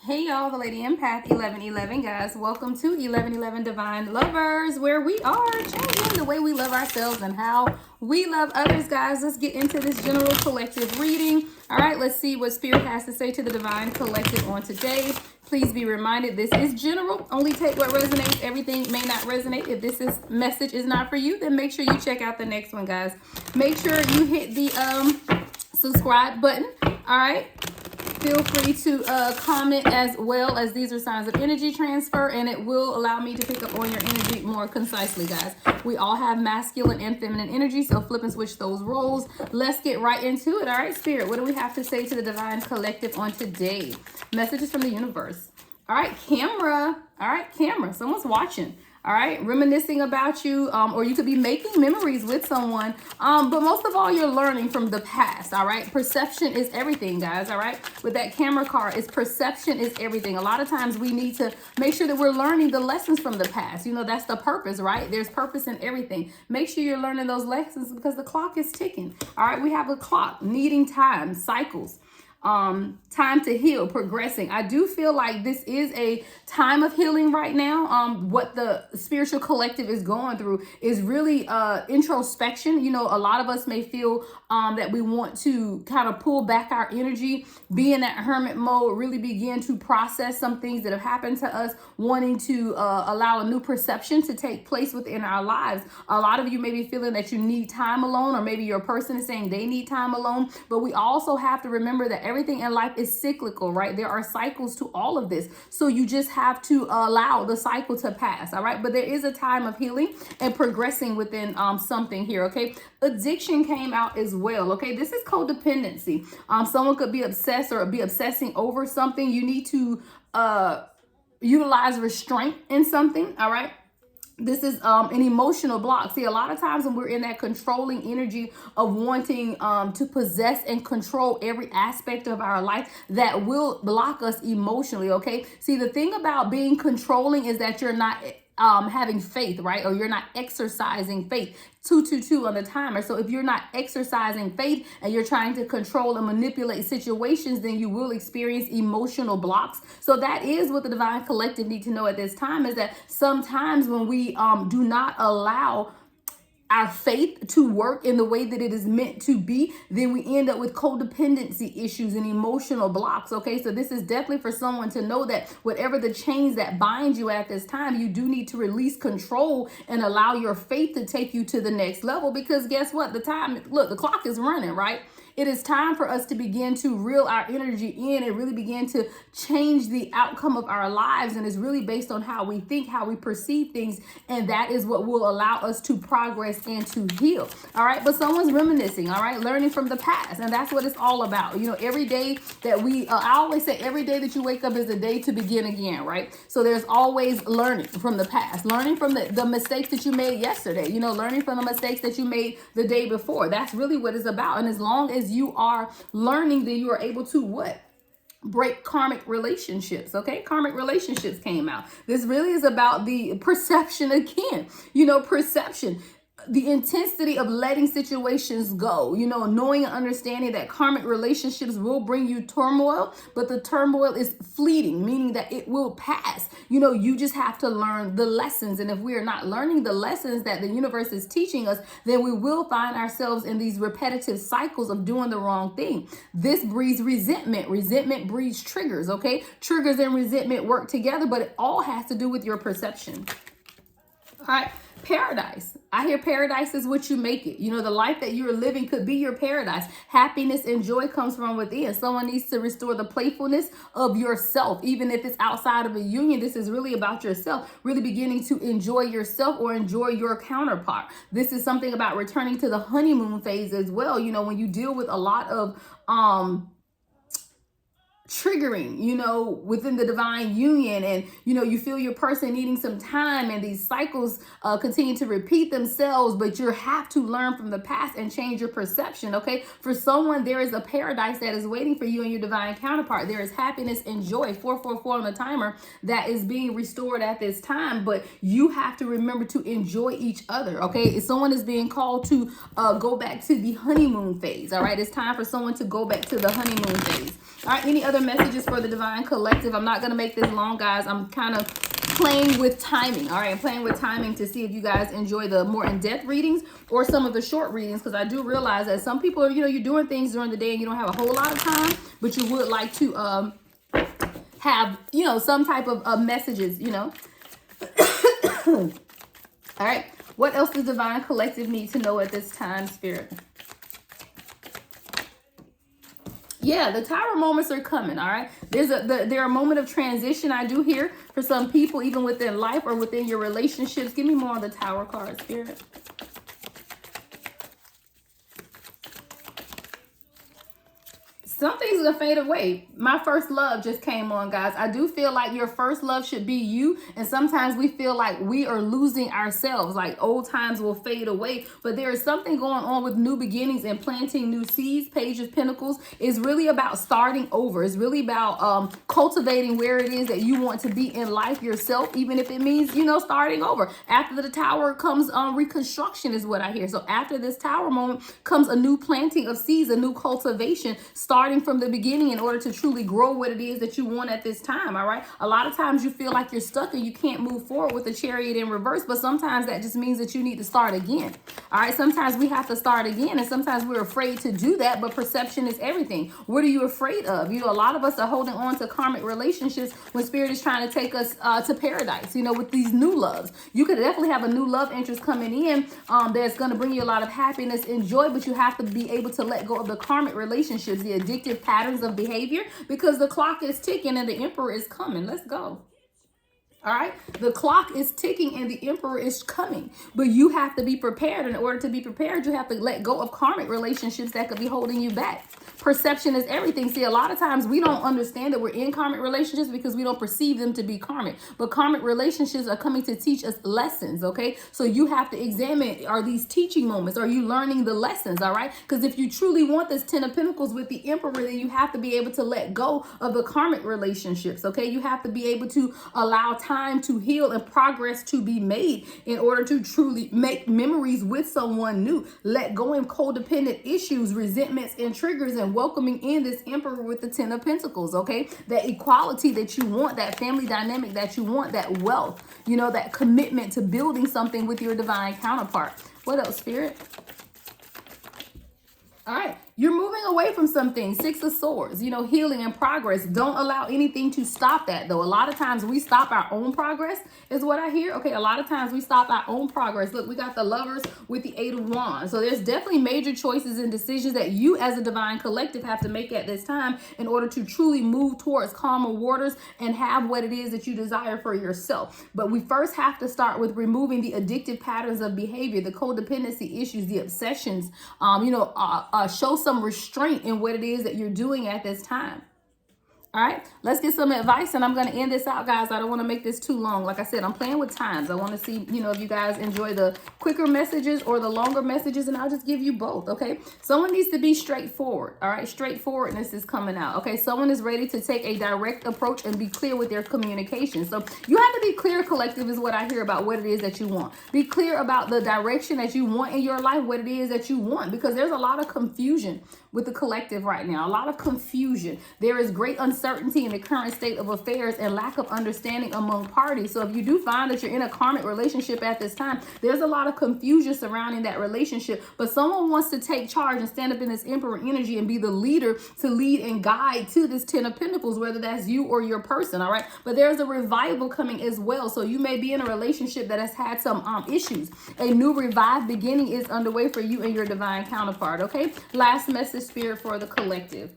Hey y'all, the Lady Empath 1111 guys. Welcome to 1111 Divine Lovers, where we are changing the way we love ourselves and how we love others, guys. Let's get into this general collective reading. All right, let's see what Spirit has to say to the Divine Collective on today. Please be reminded this is general. Only take what resonates. Everything may not resonate. If this message is not for you, then make sure you check out the next one, guys. Make sure you hit the subscribe button. All right. Feel free to comment as well, as these are signs of energy transfer, and it will allow me to pick up on your energy more concisely, guys. We all have masculine and feminine energy, so flip and switch those roles. Let's get right into it. All right, Spirit, what do we have to say to the Divine Collective on today? Messages from the universe. All right, camera. All right, camera. Someone's watching. All right, reminiscing about you, or you could be making memories with someone, but most of all, you're learning from the past. All right, perception is everything, guys. All right, with that camera card, is perception is everything. A lot of times we need to make sure that we're learning the lessons from the past. You know, that's the purpose, right? There's purpose in everything. Make sure you're learning those lessons because the clock is ticking. All right, we have a clock needing time, cycles. Time to heal, progressing. I do feel like this is a time of healing right now. What the spiritual collective is going through is really introspection. You know, a lot of us may feel that we want to kind of pull back our energy, be in that hermit mode, really begin to process some things that have happened to us, wanting to allow a new perception to take place within our lives. A lot of you may be feeling that you need time alone, or maybe your person is saying they need time alone, but we also have to remember that everything in life is cyclical, right? There are cycles to all of this. So you just have to allow the cycle to pass, all right? But there is a time of healing and progressing within something here, okay? Addiction came out as well, okay? This is codependency. Someone could be obsessed or be obsessing over something. You need to utilize restraint in something, all right? This is an emotional block. See, a lot of times when we're in that controlling energy of wanting to possess and control every aspect of our life, that will block us emotionally, okay? See, the thing about being controlling is that you're not having faith, right? Or you're not exercising faith. 222 on the timer. So if you're not exercising faith and you're trying to control and manipulate situations, then you will experience emotional blocks. So that is what the Divine Collective need to know at this time, is that sometimes when we do not allow our faith to work in the way that it is meant to be, then we end up with codependency issues and emotional blocks. Okay, so this is definitely for someone to know that whatever the chains that bind you at this time, you do need to release control and allow your faith to take you to the next level. Because guess what? The clock is running, right? It is time for us to begin to reel our energy in and really begin to change the outcome of our lives. And it's really based on how we think, how we perceive things. And that is what will allow us to progress and to heal. All right. But someone's reminiscing, all right, learning from the past. And that's what it's all about. You know, every day that I always say every day that you wake up is a day to begin again, right? So there's always learning from the past, learning from the mistakes that you made yesterday, you know, learning from the mistakes that you made the day before. That's really what it's about. And as long as you are learning, then you are able to what? Break karmic relationships. Okay, karmic relationships came out. This really is about the perception again. You know, perception. The intensity of letting situations go, you know, knowing and understanding that karmic relationships will bring you turmoil, but the turmoil is fleeting, meaning that it will pass. You know, you just have to learn the lessons. And if we are not learning the lessons that the universe is teaching us, then we will find ourselves in these repetitive cycles of doing the wrong thing. This breeds resentment. Resentment breeds triggers, okay? Triggers and resentment work together, but it all has to do with your perception. All right. Paradise. I hear paradise is what you make it. You know, the life that you're living could be your paradise. Happiness and joy comes from within. Someone needs to restore the playfulness of yourself. Even if it's outside of a union, this is really about yourself, really beginning to enjoy yourself or enjoy your counterpart. This is something about returning to the honeymoon phase as well. You know, when you deal with a lot of triggering, you know, within the divine union, and you know, you feel your person needing some time, and these cycles continue to repeat themselves, but you have to learn from the past and change your perception. Okay, for someone, there is a paradise that is waiting for you and your divine counterpart. There is happiness and joy, 444 on the timer, that is being restored at this time, but you have to remember to enjoy each other. Okay, if someone is being called to go back to the honeymoon phase, all right, it's time for someone to go back to the honeymoon phase. All right, any other other messages for the Divine Collective. I'm not going to make this long, guys. I'm kind of playing with timing. All right, I'm playing with timing to see if you guys enjoy the more in-depth readings or some of the short readings, because I do realize that some people are, you're doing things during the day and you don't have a whole lot of time, but you would like to have, some type of messages, All right, what else does Divine Collective need to know at this time, Spirit? Yeah, the Tower moments are coming, all right? They're a moment of transition, I do hear, for some people, even within life or within your relationships. Give me more on the Tower card, Spirit. Something's gonna fade away. My first love just came on, guys. I do feel like your first love should be you. And sometimes we feel like we are losing ourselves, like old times will fade away. But there is something going on with new beginnings and planting new seeds. Page of Pentacles is really about starting over. It's really about cultivating where it is that you want to be in life yourself, even if it means, starting over. After the Tower comes reconstruction is what I hear. So after this Tower moment comes a new planting of seeds, a new cultivation, starting from the beginning in order to truly grow what it is that you want at this time. All right. A lot of times you feel like you're stuck and you can't move forward with the Chariot in reverse, but sometimes that just means that you need to start again. All right. Sometimes we have to start again, and sometimes we're afraid to do that, but perception is everything. What are you afraid of? A lot of us are holding on to karmic relationships when Spirit is trying to take us to paradise, with these new loves. You could definitely have a new love interest coming in that's going to bring you a lot of happiness and joy, but you have to be able to let go of the karmic relationships, the addictive patterns of behavior, because the clock is ticking and the Emperor is coming. Let's go. All right. The clock is ticking and the Emperor is coming, but you have to be prepared. In order to be prepared, you have to let go of karmic relationships that could be holding you back. Perception is everything. See, a lot of times we don't understand that we're in karmic relationships because we don't perceive them to be karmic, but karmic relationships are coming to teach us lessons. Okay. So you have to examine, are these teaching moments? Are you learning the lessons? All right. Because if you truly want this 10 of Pentacles with the Emperor, then you have to be able to let go of the karmic relationships. Okay. You have to be able to allow time to heal and progress to be made in order to truly make memories with someone new. Let go of codependent issues, resentments, and triggers, and welcoming in this Emperor with the 10 of Pentacles. Okay, that equality that you want, that family dynamic that you want, that wealth, that commitment to building something with your divine counterpart. What else, Spirit? All right. You're moving away from some things. 6 of Swords, healing and progress. Don't allow anything to stop that, though. A lot of times we stop our own progress is what I hear. Okay, a lot of times we stop our own progress. Look, we got the Lovers with the 8 of Wands. So there's definitely major choices and decisions that you as a Divine Collective have to make at this time in order to truly move towards calmer waters and have what it is that you desire for yourself. But we first have to start with removing the addictive patterns of behavior, the codependency issues, the obsessions, show some restraint in what it is that you're doing at this time. All right, let's get some advice, and I'm going to end this out, guys. I don't want to make this too long. Like I said, I'm playing with times. I want to see, if you guys enjoy the quicker messages or the longer messages, and I'll just give you both, okay? Someone needs to be straightforward, all right? Straightforwardness is coming out, okay? Someone is ready to take a direct approach and be clear with their communication. So you have to be clear, collective, is what I hear about what it is that you want. Be clear about the direction that you want in your life, what it is that you want, because there's a lot of confusion with the collective right now, a lot of confusion. There is great uncertainty in the current state of affairs and lack of understanding among parties. So if you do find that you're in a karmic relationship at this time, there's a lot of confusion surrounding that relationship, but someone wants to take charge and stand up in this Emperor energy and be the leader to lead and guide to this 10 of Pentacles, whether that's you or your person, all right? But there's a revival coming as well. So you may be in a relationship that has had some issues. A new revived beginning is underway for you and your divine counterpart, okay? Last message, Spirit, for the collective.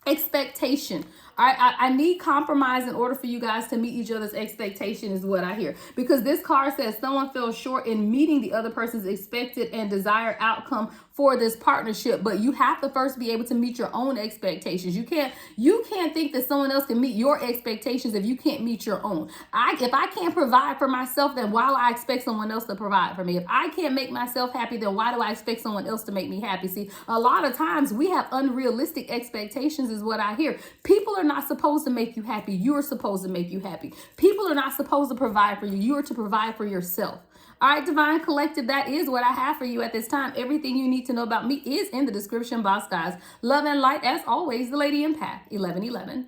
Expectation. All right, I need compromise in order for you guys to meet each other's expectation is what I hear. Because this card says someone fell short in meeting the other person's expected and desired outcome for this partnership, but you have to first be able to meet your own expectations. You can't think that someone else can meet your expectations if you can't meet your own. If I can't provide for myself, then why do I expect someone else to provide for me? If I can't make myself happy, then why do I expect someone else to make me happy? See, a lot of times we have unrealistic expectations is what I hear. People are not supposed to make you happy. You're supposed to make you happy. People are not supposed to provide for you. You are to provide for yourself. All right, Divine Collective, that is what I have for you at this time. Everything you need to know about me is in the description box, guys. Love and light, as always, the Lady Empath, 1111.